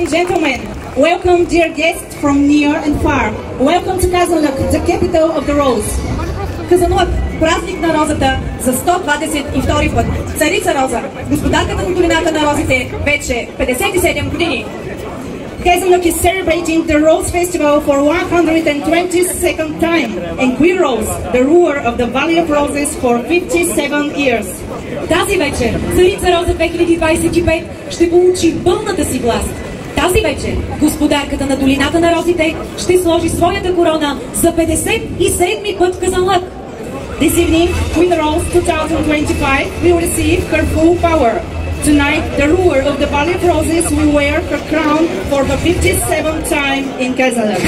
and gentlemen, welcome dear guests from near and far. Welcome to Казанлък, the capital of the rose. Казанлък, празник на розата за 122 път. Царица Роза, господарката на долината на розите, вече 57 години. Казанлък is celebrating the Rose Festival for 122nd time, and Queen Rose, the ruler of the Valley of Roses, for 57 years. Тази вечер Царица Роза 2025 ще получи пълната си власт. Тази вечер господарката на долината на розите ще сложи своята корона за 57-ми път в Казанлък. This evening, Queen Rose 2025 will receive her full power. Tonight, the ruler of the Valley of Roses will wear her crown for the 57th time in Казанлък.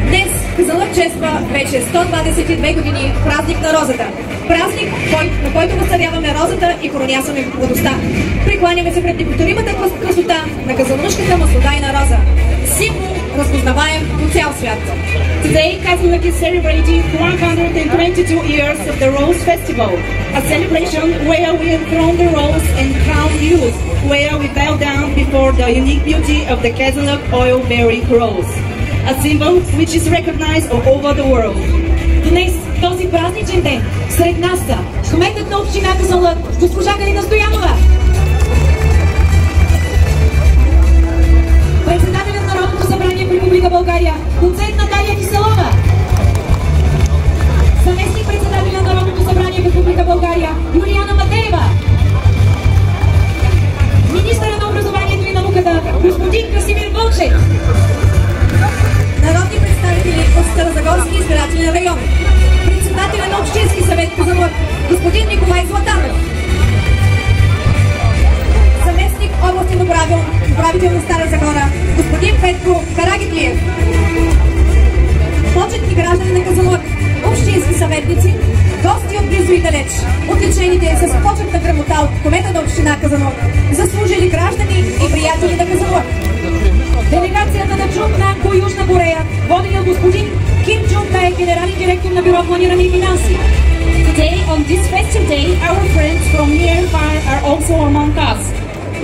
Днес Казанлък чества вече 122 години празник на розата. Празник, на който възцаряваме розата и коронясваме младостта. Прекланяме се пред неповторимата красота на казанлъшката маслодайна роза. Символ, разпознаваем по цял свят. Today, Казанлък is celebrating 122 years of the Rose Festival, a celebration where we enthrone the rose and crown youth, where we bow down before the unique beauty of the Казанлък oil-bearing rose, a symbol which is recognized all over the world. Днес, този празничен ден, сред нас са кметът на община Казанлък, госпожа Галина Стоянова, председателят на Народното събрание в Република България, доцент Наталия Киселова, заместник председател на Народното събрание в Република България, Юлиана Матеева, министъра на образованието и науката, господин Красимир Вълчев, народни представители от Старозагорски избирателен район, председателя на Общински съвет Казанлък, господин Николай Златанов, заместник областен управител на Стара Загора, господин Петко Карагетлиев, почетни граждани на Казанлък, общински съветници, гости от близо и далеч, отличените с почетна грамота от кмета на община Казанлък, заслужили граждани и приятели на Казанлък. Делегацията на Чунтнанко, Южна Корея, водена от господин Ким Чун Пе, генерален директор на бюро планиране и финанси. Today, on this festive day, our friends from near and far are also among us.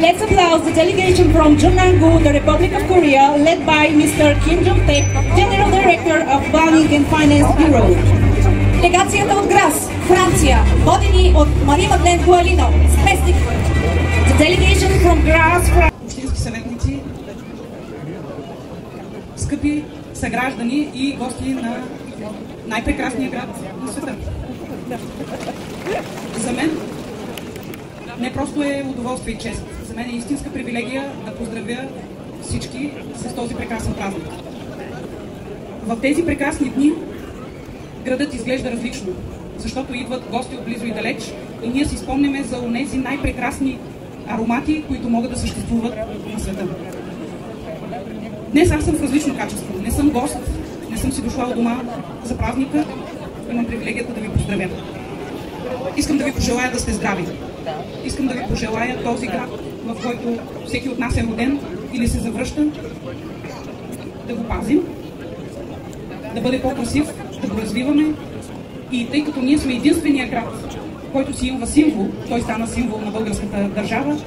Let's applaud the delegation from Jeonnam-gu, the Republic of Korea, led by Mr. Kim Jong-taek, General Director of Planning and Finance Bureau. Делегацията от Грас, Франция, водени от Мари Мадлен Куалино, заместник. The delegation from Graz, France. Общински съветници, скъпи съграждани и гости на най-прекрасния град на света. За мен не просто е удоволствие и чест. За мен е истинска привилегия да поздравя всички с този прекрасен празник. В тези прекрасни дни градът изглежда различно, защото идват гости от близо и далеч и ние си спомняме за онези най-прекрасни аромати, които могат да съществуват на света. Днес аз съм в различно качество. Не съм гост, не съм си дошла от дома за празника. Имам привилегията да ви поздравя. Искам да ви пожелая да сте здрави. Искам да ви пожелая този град, в който всеки от нас е роден или се завръща, да го пазим, да бъде по-красив, да го развиваме. И тъй като ние сме единствения град, който си има символ, той стана символ на българската държава,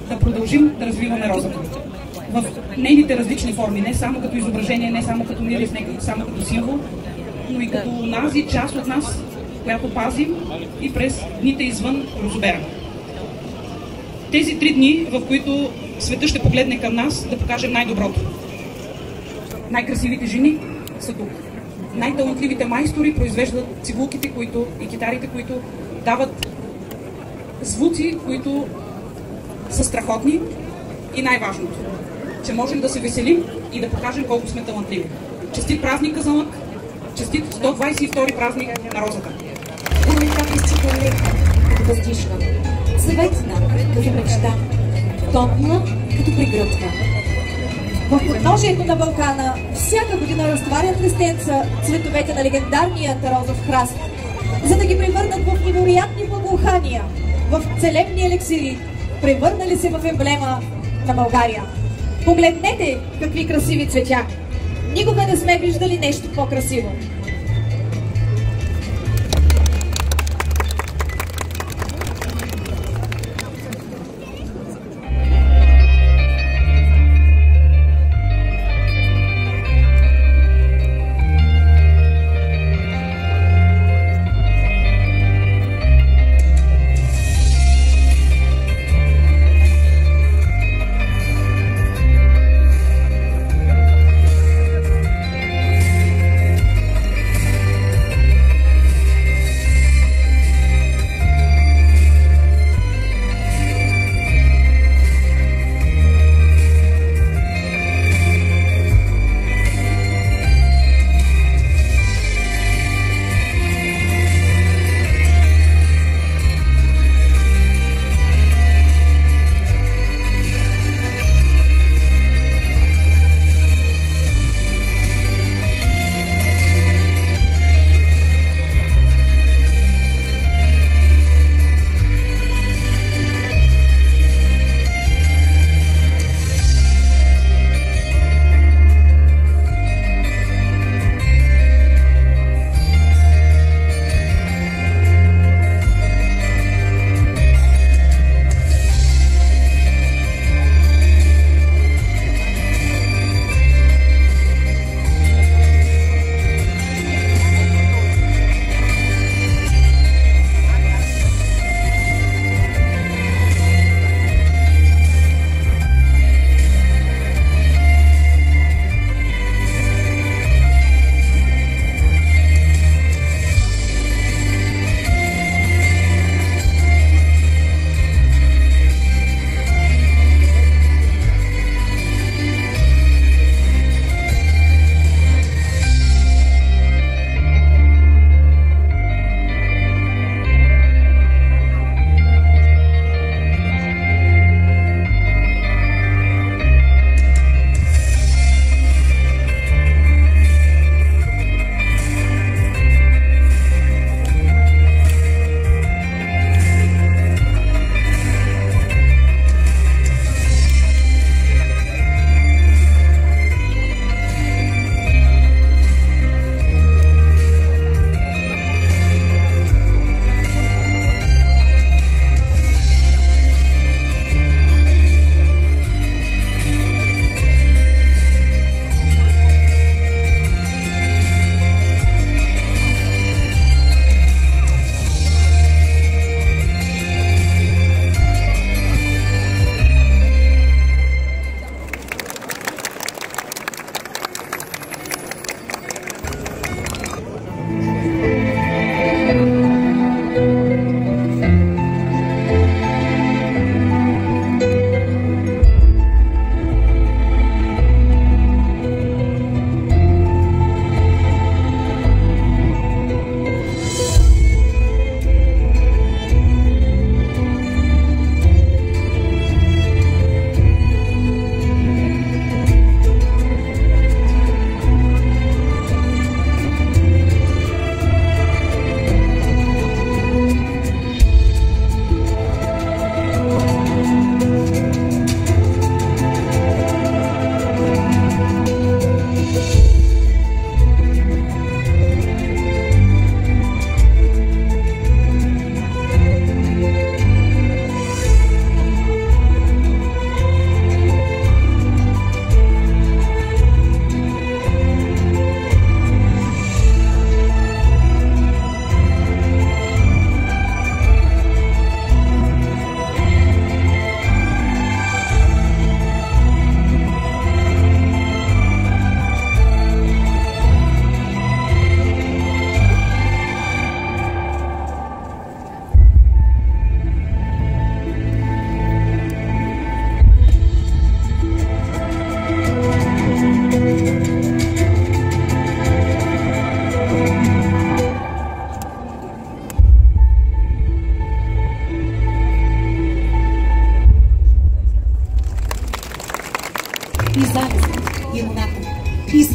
да продължим да развиваме розата в нейните различни форми, не само като изображение, не само като мирис, не само като символ, но и като онази част от нас, която пазим и през дните извън розобера. Тези 3 дни, в които света ще погледне към нас, да покажем най-доброто. Най-красивите жени са тук. Най-талантливите майстори произвеждат цигулките и китарите, които дават звуци, които са страхотни, и най-важното, че можем да се веселим и да покажем колко сме талантливи. Честит празник, Казанлък! Честит 122 празник на розата! Паметта пристига лека, като въздишна, съветна, като мечта, топла, като прегръдка. В подножието на Балкана всяка година разтварят листенца цветовете на легендарния розов храст, за да ги превърнат в невероятни благоухания, в целебни елексири, превърнали се в емблема на България. Погледнете какви красиви цветя! Никога не сме виждали нещо по-красиво.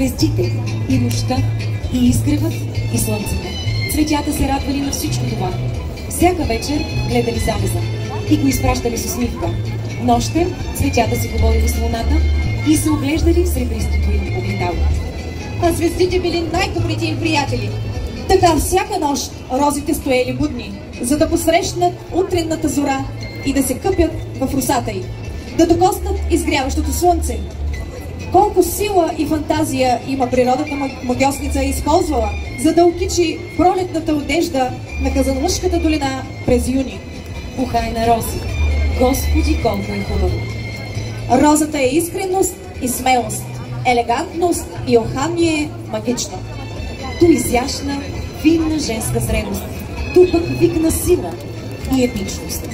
звездите, и нощта, и изгревът, и слънцето. Цветята се радвали на всичко това. Всяка вечер гледали залеза и го изпращали с усмивка. Нощем цветята си говорили с луната и се оглеждали в сребристото им огледало. А звездите били най-добрите им приятели. Така всяка нощ розите стоели будни, за да посрещнат утринната зора и да се къпят в росата й, да докоснат изгряващото слънце. Колко сила и фантазия има природата магиосница използвала, за да окичи пролетната одежда на Казанлъшката долина през юни. Ухайна рози, Господи, колко е хубаво! Розата е искренност и смелост, елегантност и ухание магично. Ту изящна, финна женска зрелост, ту пък викна сила и епичност.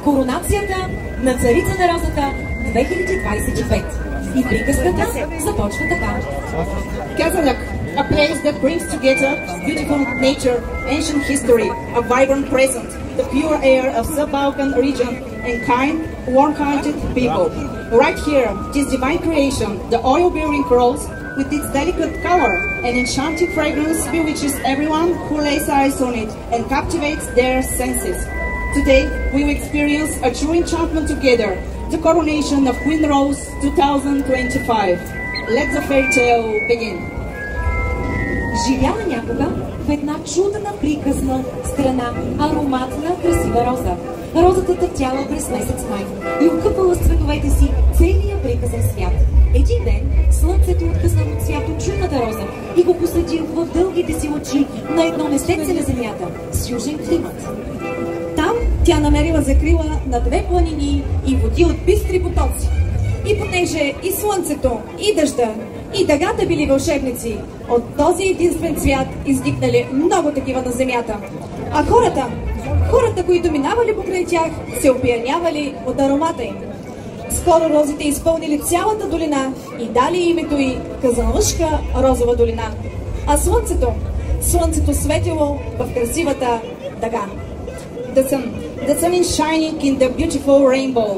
Коронацията на царица на розата 2025. И приказката започва така. Казанлък, a place that brings together beautiful nature, ancient history, a vibrant present, the pure air of sub-Balkan region, and kind, warm-hearted people. Right here, this divine creation, the oil-bearing rose, with its delicate color and enchanting fragrance, bewitches everyone who lays eyes on it and captivates their senses. Today, we will experience a true enchantment together, the coronation of Queen Rose 2025. Let the fairy tale begin. Живяла някога в една чудна приказна страна ароматна красива роза. Розата търтяла през месец май и окъпала с цветовете си целия приказен свят. Един ден слънцето откъснало от свято чудната роза и го посадил в дългите си лъчи на едно местеце на земята с южен климат. Там тя намерила закрила на две планини и води от бистри потоци. И понеже и слънцето, и дъжда, и дъгата били вълшебници, от този единствен цвят издигнали много такива на земята. А хората, които минавали покрай тях, се опиянявали от аромата им. Скоро розите изпълнили цялата долина и дали името й Казанлъшка розова долина. А слънцето светило в красивата дъга. The sun is shining in the beautiful rainbow.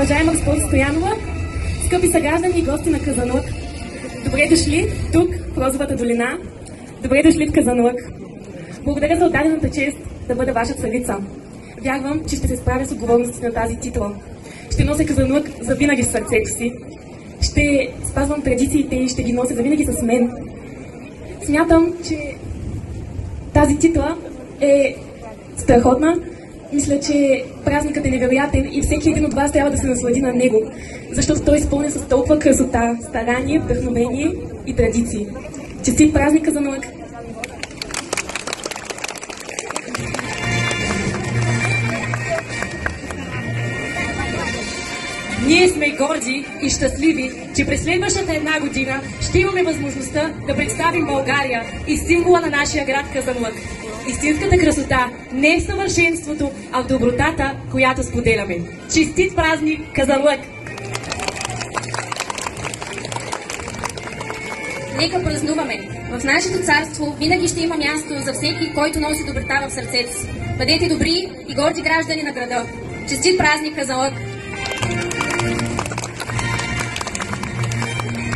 Уважаема госпожо Стоянова, скъпи съграждани и гости на Казанлък, добре дошли тук, в Розовата долина. Добре дошли в Казанлък. Благодаря за отдадената чест да бъда ваша царица. Вярвам, че ще се справя с отговорностите на тази титла. Ще нося Казанлък завинаги в сърцето си. Ще спазвам традициите и ще ги нося завинаги с мен. Смятам, че тази титла е страхотна. Мисля, че празникът е невероятен и всеки един от вас трябва да се наслади на него, защото той е изпълнен с толкова красота, старание, вдъхновение и традиции. Честит празник, Казанлък! Ние сме горди и щастливи, че през следващата една година ще имаме възможността да представим България и символа на нашия град Казанлък. Истинската красота не е в съвършенството, а в добротата, която споделяме. Честит празник, Казанлък! Нека празнуваме! В нашето царство винаги ще има място за всеки, който носи доброта в сърцето си. Бъдете добри и горди граждани на града. Честит празник, Казанлък!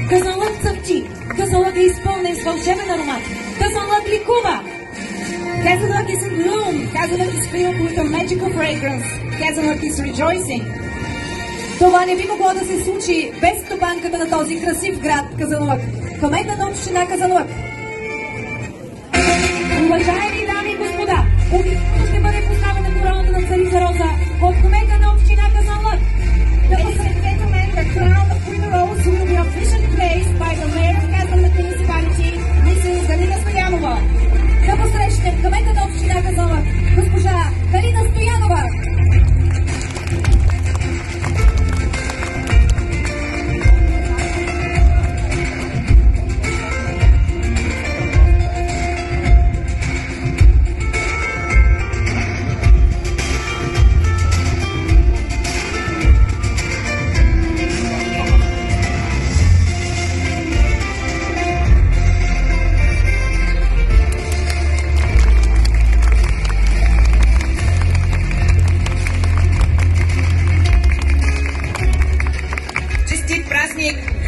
Казанлък цъфти! Казанлък е изпълнен с вълшебен аромат! Казанлък ликува! Казанлък is in bloom! Казанлък is filled with a magical fragrance! Казанлък is rejoicing! Това не би могло да се случи без стопанката на този красив град Казанлък. Кмета на община Казанлък. Уважаеми дами и господа, официално ще бъде поставена короната на царица Роза от кмета на община Казанлък. Ladies and gentlemen, the crown of Queen Rose will be officially placed by the mayor of Казанлък municipality, Mrs. Галина Стоянова. Да посрещнем кмета на община Казанлък, госпожа Галина Стоянова.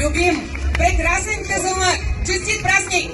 Любим, прекрасен Казанлък! Честит празник!